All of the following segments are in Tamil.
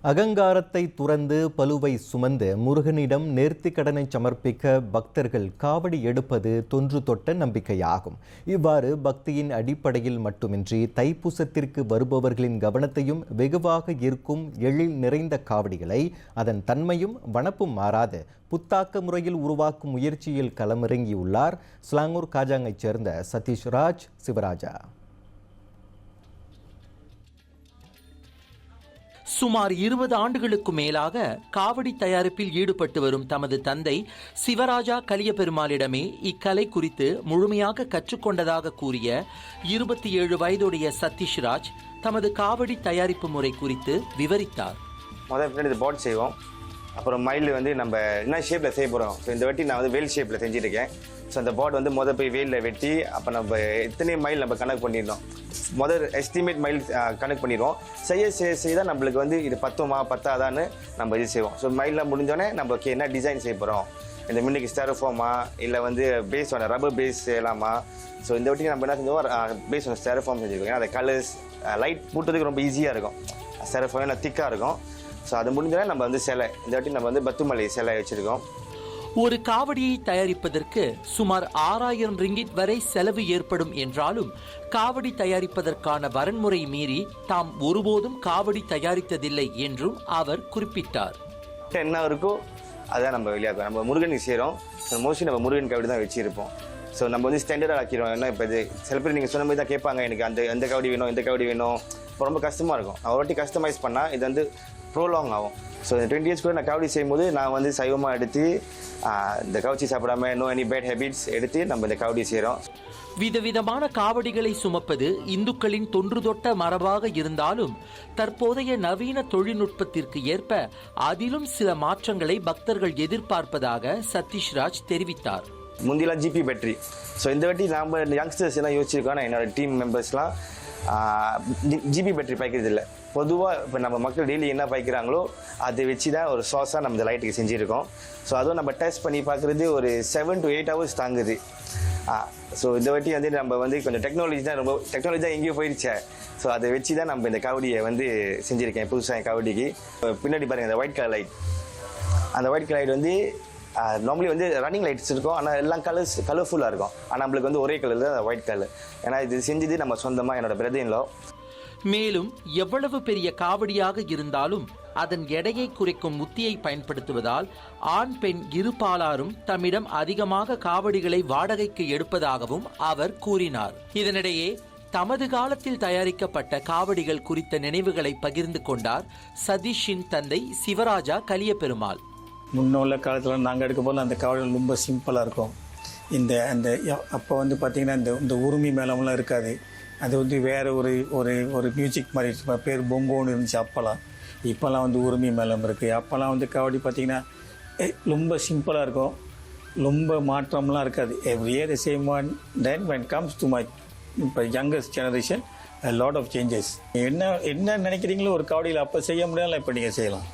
அகங்காரத்தை துறந்து பலுவை சுமந்து முருகனிடம் நேர்த்திக்கடனை சமர்ப்பிக்க பக்தர்கள் காவடி எடுப்பது தொன்று தொட்ட நம்பிக்கையாகும். இவ்வாறு பக்தியின் அடிப்படையில் மட்டுமின்றி தைப்பூசத்திற்கு வருபவர்களின் கவனத்தையும் வெகுவாக ஈர்க்கும் எழில் நிறைந்த காவடிகளை அதன் தன்மையும் வனப்பும் மாறாது புத்தாக்க முறையில் உருவாக்கும் முயற்சியில் களமிறங்கியுள்ளார் ஸ்லாங்கூர் காஜாங்கைச் சேர்ந்த சதீஷ் ராஜ் சிவராஜா. சுமார் 20 ஆண்டுகளுக்கு மேலாக காவடி தயாரிப்பில் ஈடுபட்டு வரும் தமது தந்தை சிவராஜா கலியபெருமாளிடமே இக்கலை குறித்து முழுமையாக கற்றுக்கொண்டதாக கூறிய 27 வயதுடைய சதீஷ் ராஜ் தமது காவடி தயாரிப்பு முறை குறித்து விவரித்தார். முதல்ல பாட் செய்வோம், அப்புறம் மயில் நம்ம என்ன ஷேப்பில் செய்ய போகிறோம். ஸோ இந்த வாட்டி நான் வேல் ஷேப்பில் செஞ்சுருக்கேன். ஸோ அந்த பாட் போய் வேலில் வெட்டி அப்போ நம்ம எத்தனை மைல் கணக்கு பண்ணிடணும். எஸ்டிமேட் மைல் கணக்கு பண்ணிடுவோம். செய்ய தான் நம்மளுக்கு இது பத்தாதான்னு நம்ம இது செய்வோம். ஸோ மைலில் முடிஞ்சோடனே நம்ம என்ன டிசைன் செய்ய போகிறோம், இந்த முன்னைக்கு ஸ்டெரோஃபார்மா இல்லை பேஸ் ரப்பர் பேஸ் செய்யலாமா. ஸோ இந்த வாட்டி நம்ம என்ன செஞ்சோம், பேஸ் ஸ்டெரோஃபார்ம் செஞ்சுருக்கோம். அந்த கலர்ஸ் லைட் பூட்டுறதுக்கு ரொம்ப ஈஸியாக இருக்கும். ஸ்டெரோஃபார்ம் நல்லா திக்காக இருக்கும். ஸோ அது முடிஞ்சோடனே நம்ம சிலை இந்த வாட்டி நம்ம பத்துமலை சிலை வச்சுருக்கோம். ஒரு காவடியை தயாரிப்பதற்கு சுமார் 6000 ரிங்கிட் வரை செலவு ஏற்படும் என்றாலும் காவடி தயாரிப்பதற்கான வரன்முறை மீறி தாம் ஒருபோதும் காவடி தயாரித்ததில்லை என்றும் அவர் குறிப்பிட்டார். என்ன இருக்கோ அதான் நம்ம வெளியாகும். நம்ம முருகனுக்கு செய்கிறோம். மோஸ்ட்லி நம்ம முருகன் காவடி தான் வச்சுருப்போம். ஸோ நம்ம ஸ்டாண்டர்டாக ஆக்கிடுவோம். ஏன்னா இப்போ இது சில பேர் நீங்கள் சொன்ன மாதிரி தான் கேட்பாங்க, எனக்கு அந்த காவடி வேணும், இந்த காவடி வேணும். இப்போ ரொம்ப கஷ்டமாக இருக்கும். நான் ஒரு வாட்டி கஸ்டமைஸ் பண்ணால் இது ப்ரோலாங் ஆகும். ஸோ 20 இயர்ஸ் கூட நான் காவடி செய்யும்போது நான் சைவமாக எடுத்து இந்த கவுச்சி சாப்பிடாம நோ எனி பேட் ஹேபிட்ஸ் எடுத்து நம்ம இந்த காவடி செய்கிறோம். விதவிதமான காவடிகளை சுமப்பது இந்துக்களின் தொன்று தொட்ட மரபாக இருந்தாலும் தற்போதைய நவீன தொழில்நுட்பத்திற்கு ஏற்ப அதிலும் சில மாற்றங்களை பக்தர்கள் எதிர்பார்ப்பதாக சதீஷ் ராஜ் தெரிவித்தார். முந்திலாம் ஜிபி பேட்டரி. ஸோ இந்த வாட்டி நம்ம யங்ஸ்டர்ஸ் எல்லாம் யோசிச்சிருக்கோம். என்னோட டீம் மெம்பர்ஸ்லாம் ஜிபி பேட்டரி பாய்க்கிறது இல்லை. பொதுவாக இப்போ நம்ம மக்கள் டெய்லி என்ன பாய்க்கிறாங்களோ அதை வச்சு தான் ஒரு சாஸாக நம்ம இந்த லைட்டுக்கு செஞ்சுருக்கோம். ஸோ அதுவும் நம்ம டெஸ்ட் பண்ணி பார்க்குறது ஒரு 7 to 8 hours தாங்குது. ஸோ இந்த வாட்டி நம்ம கொஞ்சம் டெக்னாலஜி தான் எங்கேயோ போயிடுச்சே. ஸோ அதை வச்சு தான் நம்ம இந்த காவடியை செஞ்சுருக்கேன். புதுசாக என் காவடிக்கு பின்னாடி பாருங்கள், இந்த ஒயிட் கலர் லைட். அந்த white colour light normally running lights இருக்கும். ஆனால் எல்லாம் கலர்ஃபுல்லாக இருக்கும். ஆனால் நம்மளுக்கு ஒரே கலர் தான் ஒயிட் கலர். ஏன்னா இது செஞ்சது நம்ம சொந்தமாக என்னோட பிரதர்-இன்-லா. மேலும் எவ்வளவு பெரிய காவடியாக இருந்தாலும் அதன் எடையை குறைக்கும் உத்தியை பயன்படுத்துவதால் ஆண் பெண் இருபாலாரும் தம்மிடம் அதிகமாக காவடிகளை வாடகைக்கு எடுப்பதாகவும் அவர் கூறினார். இதனிடையே தமது காலத்தில் தயாரிக்கப்பட்ட காவடிகள் குறித்த நினைவுகளை பகிர்ந்து கொண்டார் சதீஷின் தந்தை சிவராஜா கலியபெருமாள். முன்னுள்ள காலத்தில் நாங்கள் எடுக்க போல அந்த காவடிகள் ரொம்ப சிம்பிளாக இருக்கும். அப்போ பார்த்திங்கன்னா இந்த உரிமை மேளம்லாம் இருக்காது. அது வேறு ஒரு மியூசிக் மாதிரி பேர் பொங்கோன்னு இருந்துச்சு அப்போல்லாம். இப்போல்லாம் உரிமை மேளம் இருக்குது. அப்போல்லாம் காவடி பார்த்திங்கன்னா ரொம்ப சிம்பிளாக இருக்கும். ரொம்ப மாற்றம்லாம் இருக்காது. Every year the same one. Then when comes to my இப்போ youngest generation a lot of changes. என்ன நினைக்கிறீங்களோ ஒரு காவடியில் அப்போ செய்ய முடியாமல் இப்போ நீங்கள் செய்யலாம்.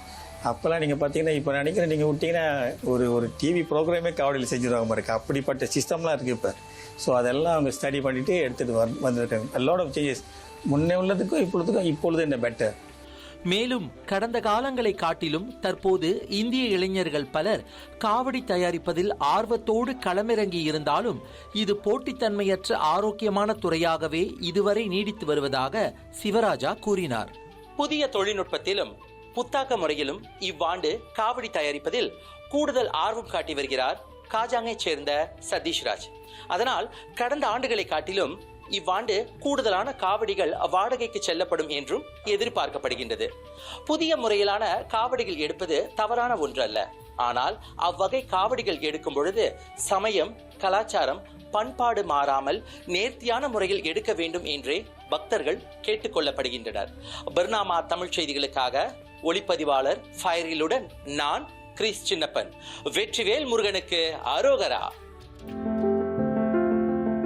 அப்போல்லாம் நீங்கள் பார்த்தீங்கன்னா இப்போ நினைக்கிறேன் நீங்கள் விட்டிங்கன்னா ஒரு டிவி ப்ரோக்ராமே காவடியில் செஞ்சுருவாங்க பாருங்க. அப்படிப்பட்ட சிஸ்டம்லாம் இருக்குது இப்போ. ஸோ அதெல்லாம் அவங்க ஸ்டடி பண்ணிவிட்டு எடுத்துகிட்டு வந்திருக்காங்க. a lot of changes. முன்னே உள்ளதுக்கும் இப்பொழுது என்ன பெட்டர். மேலும் கடந்த காலங்களை காட்டிலும் தற்போது இந்திய இளைஞர்கள் பலர் காவடி தயாரிப்பதில் ஆர்வத்தோடு களமிறங்கி இருந்தாலும் இது போட்டித்தன்மையற்ற ஆரோக்கியமான துறையாகவே இதுவரை நீடித்து வருவதாக சிவராஜா கூறினார். புதிய தொழில்நுட்பத்திலும் புத்தாக்க முறையிலும் இவ்வாண்டு காவடி தயாரிப்பதில் கூடுதல் ஆர்வம் காட்டி வருகிறார் காஜாங்கைச் சேர்ந்த சதீஷ் ராஜ். அதனால் கடந்த ஆண்டுகளை காட்டிலும் இவ்வாண்டு கூடுதலான காவடிகள் வாடகைக்கு செல்லப்படும் என்றும் எதிர்பார்க்கப்படுகின்றது. புதிய முறையிலான காவடிகள் எடுப்பது தவறான ஒன்று அல்ல. ஆனால் அவ்வகை காவடிகள் எடுக்கும் பொழுது சமயம், கலாச்சாரம், பண்பாடு மாறாமல் நேர்த்தியான முறையில் எடுக்க வேண்டும் என்றே பக்தர்கள் கேட்டுக்கொள்ளப்படுகின்றனர். பர்னாமா தமிழ் செய்திகளுக்காக ஒளிப்பதிவாளர் ஃபயரிலுடன் நான் கிறிஸ் சின்னப்பன். வெற்றிவேல் முருகனுக்கு அரோகரா.